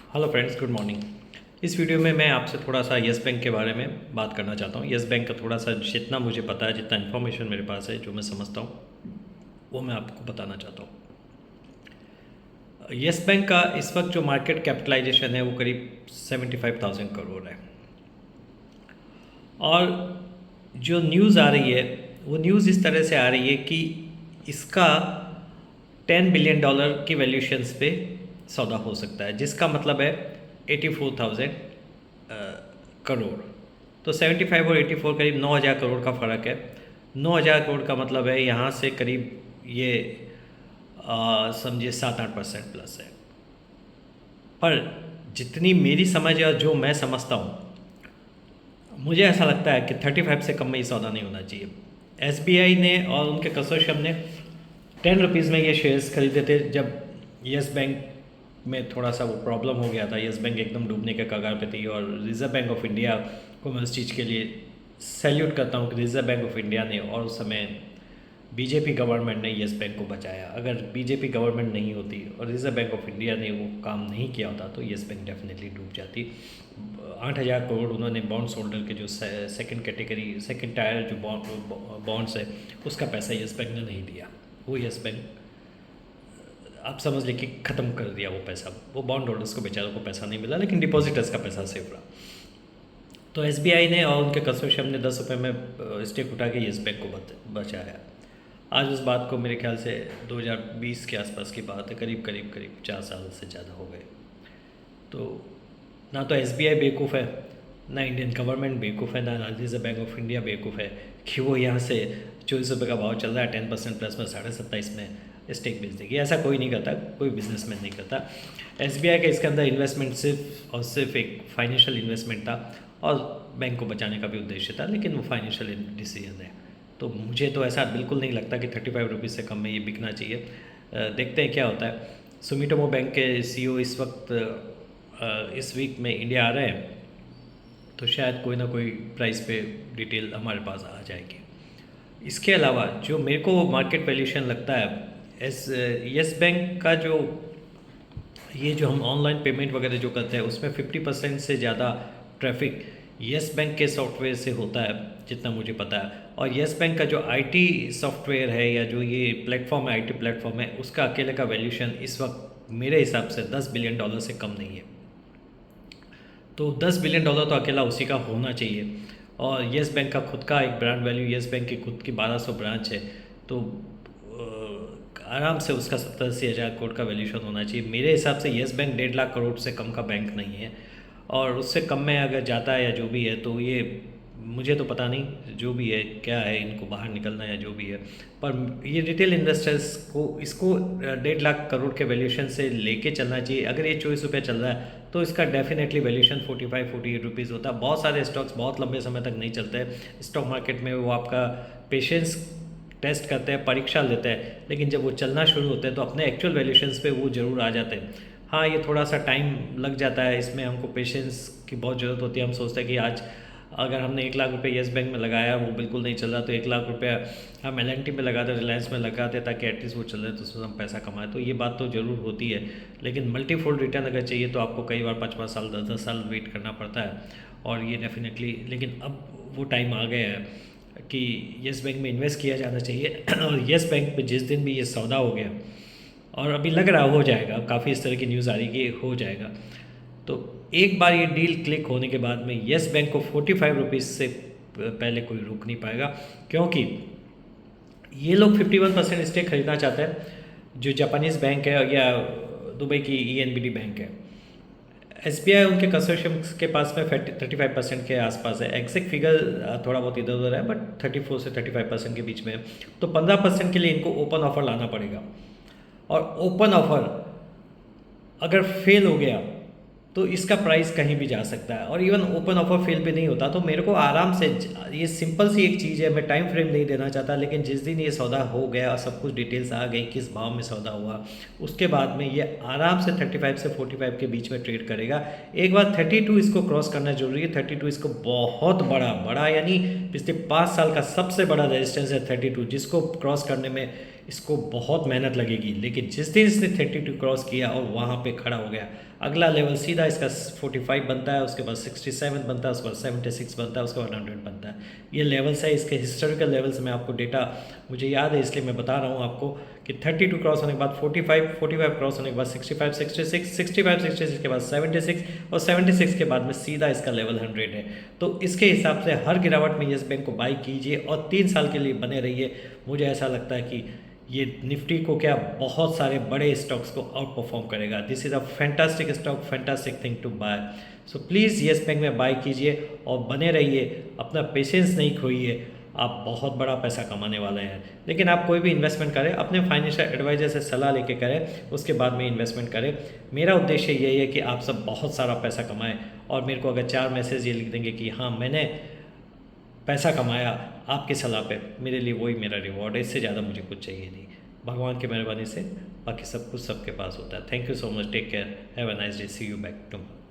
Hello friends, good morning. इस video में मैं आपसे थोड़ा सा येस बैंक के बारे में बात करना चाहता हूँ। येस बैंक का थोड़ा सा जितना मुझे पता है, जितना इन्फॉर्मेशन मेरे पास है, जो मैं समझता हूँ, वो मैं आपको बताना चाहता हूँ। येस बैंक का इस वक्त जो मार्केट कैपिटलाइजेशन है वो करीब 75,000 करोड़ है। और जो न्यूज़ आ रही है वो न्यूज़ इस तरह से आ रही है कि इसका $10 बिलियन की वैल्यूशंस पे सौदा हो सकता है, जिसका मतलब है 84,000 करोड़। तो 75 और 84 करीब 9,000 करोड़ का फ़र्क है। 9,000 करोड़ का मतलब है यहाँ से करीब ये समझिए 7-8% प्लस है। पर जितनी मेरी समझ है और जो मैं समझता हूँ, मुझे ऐसा लगता है कि 35 से कम में ये सौदा नहीं होना चाहिए। एसबीआई ने और उनके कंसोर्शियम ने ₹10 में ये शेयर्स खरीदे थे जब येस बैंक में थोड़ा सा वो प्रॉब्लम हो गया था। येस बैंक एकदम डूबने के कगार पे थी और रिज़र्व बैंक ऑफ इंडिया को मैं उस चीज़ के लिए सैल्यूट करता हूँ कि रिज़र्व बैंक ऑफ इंडिया ने और उस समय बीजेपी गवर्नमेंट ने येस बैंक को बचाया। अगर बीजेपी गवर्नमेंट नहीं होती और रिज़र्व बैंक ऑफ इंडिया ने वो काम नहीं किया होता तो येस बैंक डेफिनेटली डूब जाती। 8,000 करोड़ उन्होंने बॉन्ड्स होल्डर के जो सेकंड कैटेगरी सेकंड टायर जो बॉन्ड्स है उसका पैसा येस बैंक ने नहीं दिया। वो येस बैंक आप समझ लें कि ख़त्म कर दिया वो पैसा। वो बॉन्ड होल्डर्स को बेचारों को पैसा नहीं मिला, लेकिन डिपॉजिटर्स का पैसा सेफ रहा। तो एसबीआई ने और उनके कंसोर्शियम ने ₹10 में स्टेक उठा के येस बैंक को बचाया। आज उस बात को मेरे ख्याल से 2020 के आसपास की बात है, करीब 4 साल से ज़्यादा हो गए। तो ना तो एसबीआई बेवकूफ़ है, ना इंडियन गवर्नमेंट बेवकूफ़ है, ना रिजर्व बैंक ऑफ इंडिया बेवकूफ़ है कि वो यहाँ से ₹24 का भाव चल रहा है 10% प्लस में 27.5 में स्टेक बेच देगी। ऐसा कोई नहीं करता, कोई बिजनेसमैन नहीं करता। एसबीआई का इसके अंदर इन्वेस्टमेंट सिर्फ और सिर्फ एक फाइनेंशियल इन्वेस्टमेंट था और बैंक को बचाने का भी उद्देश्य था, लेकिन वो फाइनेंशियल डिसीजन है। तो मुझे तो ऐसा बिल्कुल नहीं लगता कि ₹35 से कम में ये बिकना चाहिए। देखते हैं क्या होता है। सुमिटोमो बैंक के सीईओ इस वक्त इस वीक में इंडिया आ रहे हैं, तो शायद कोई ना कोई प्राइस पे डिटेल हमारे पास आ जाएगी। इसके अलावा जो मेरे को मार्केट वैल्यूशन लगता है, एस येस बैंक का जो ये जो हम ऑनलाइन पेमेंट वगैरह जो करते हैं उसमें 50% से ज़्यादा ट्रैफिक येस बैंक के सॉफ्टवेयर से होता है, जितना मुझे पता है। और येस बैंक का जो आईटी सॉफ्टवेयर है या जो ये प्लेटफॉर्म है, आईटी प्लेटफॉर्म है, उसका अकेले का वैल्यूशन इस वक्त मेरे हिसाब से $10 बिलियन से कम नहीं है। तो $10 बिलियन तो अकेला उसी का होना चाहिए। और येस बैंक का खुद का एक ब्रांड वैल्यू, येस बैंक की खुद की 1200 ब्रांच है, तो आराम से उसका 70-80 हज़ार करोड़ का वैल्यूशन होना चाहिए। मेरे हिसाब से येस बैंक 1.5 लाख करोड़ से कम का बैंक नहीं है, और उससे कम में अगर जाता है या जो भी है तो ये मुझे तो पता नहीं जो भी है क्या है, इनको बाहर निकलना या जो भी है। पर ये रिटेल इन्वेस्टर्स को इसको 1.5 लाख करोड़ के वैल्यूशन से लेके चलना चाहिए। अगर ये ₹24 चल रहा है तो इसका डेफिनेटली वैल्यूशन 45-48 रुपीज़ होता है। बहुत सारे स्टॉक्स बहुत लंबे समय तक नहीं चलते हैं। स्टॉक मार्केट में वो आपका पेशेंस टेस्ट करते हैं, परीक्षा लेते हैं, लेकिन जब वो चलना शुरू होते हैं तो अपने एक्चुअल वैल्यूशंस पे वो ज़रूर आ जाते हैं। हाँ, ये थोड़ा सा टाइम लग जाता है, इसमें हमको पेशेंस की बहुत ज़रूरत होती है। हम सोचते हैं कि आज अगर हमने 1 लाख रुपए येस बैंक में लगाया, वो बिल्कुल नहीं चल रहा, तो 1 लाख रुपया हम एल&टी में लगाते, रिलायंस में लगाते, ताकि एटलीस्ट वो चल रहे तो उसमें हम पैसा कमाएं। तो ये बात तो ज़रूर होती है, लेकिन मल्टीफोल्ड रिटर्न अगर चाहिए तो आपको कई बार 5-5 साल 10-10 साल वेट करना पड़ता है। और ये डेफिनेटली, लेकिन अब वो टाइम आ गया है कि येस बैंक में इन्वेस्ट किया जाना चाहिए। और येस बैंक पे जिस दिन भी ये सौदा हो गया, और अभी लग रहा हो जाएगा, काफ़ी इस तरह की न्यूज़ आ रही कि हो जाएगा, तो एक बार ये डील क्लिक होने के बाद में येस बैंक को 45 से पहले कोई रोक नहीं पाएगा, क्योंकि ये लोग 51% स्टेक खरीदना चाहते हैं, जो जापानीज़ बैंक है या दुबई की ईएनबीडी बैंक है। एसबीआई उनके कंसोर्शियम के पास में 35% के आसपास है। एग्जैक्ट फिगर थोड़ा बहुत इधर उधर है, बट 34 से 35% के बीच में है। तो 15% के लिए इनको ओपन ऑफर लाना पड़ेगा, और ओपन ऑफर अगर फेल हो गया तो इसका प्राइस कहीं भी जा सकता है। और इवन ओपन ऑफर फेल भी नहीं होता तो मेरे को आराम से, ये सिंपल सी एक चीज़ है, मैं टाइम फ्रेम नहीं देना चाहता, लेकिन जिस दिन ये सौदा हो गया और सब कुछ डिटेल्स आ गई किस भाव में सौदा हुआ, उसके बाद में ये आराम से 35 से 45 के बीच में ट्रेड करेगा। एक बार 32 इसको क्रॉस करना जरूरी है। 32 इसको बहुत बड़ा यानी पिछले 5 साल का सबसे बड़ा रेजिस्टेंस है 32, जिसको क्रॉस करने में इसको बहुत मेहनत लगेगी। लेकिन जिस दिन इसने 32 क्रॉस किया और वहाँ पे खड़ा हो गया, अगला लेवल सीधा इसका 45 बनता है, उसके बाद 67 बनता है, उसके बाद 76 बनता है, उसके बाद 100 बनता है। ये लेवल्स है, इसके हिस्टोरिकल लेवल्स में आपको डेटा मुझे याद है इसलिए मैं बता रहा हूँ आपको कि 32 क्रॉस होने के बाद 45, 45 क्रॉस होने के बाद 65, 66, 65, 66 के बाद 76 और 76 के बाद में सीधा इसका लेवल 100 है। तो इसके हिसाब से हर गिरावट में येस बैंक को बाई कीजिए और 3 साल के लिए बने रहिए। मुझे ऐसा लगता है कि ये निफ्टी को क्या बहुत सारे बड़े स्टॉक्स को आउट परफॉर्म करेगा। This is a fantastic stock, fantastic thing to buy. So please Yes Bank में बाय कीजिए और बने रहिए, अपना पेशेंस नहीं खोइए, आप बहुत बड़ा पैसा कमाने वाले हैं। लेकिन आप कोई भी इन्वेस्टमेंट करें अपने फाइनेंशियल एडवाइजर से सलाह लेके करें, उसके बाद में इन्वेस्टमेंट करें। मेरा उद्देश्य यही है कि आप सब बहुत सारा पैसा कमाएं और मेरे को अगर 4 मैसेज ये लिख देंगे कि हाँ मैंने पैसा कमाया आपकी सलाह पे, मेरे लिए वही मेरा रिवॉर्ड है, इससे ज़्यादा मुझे कुछ चाहिए नहीं। भगवान की मेहरबानी से बाकी सब कुछ सबके पास होता है। Thank you so much, take care, have a nice day, see you back tomorrow.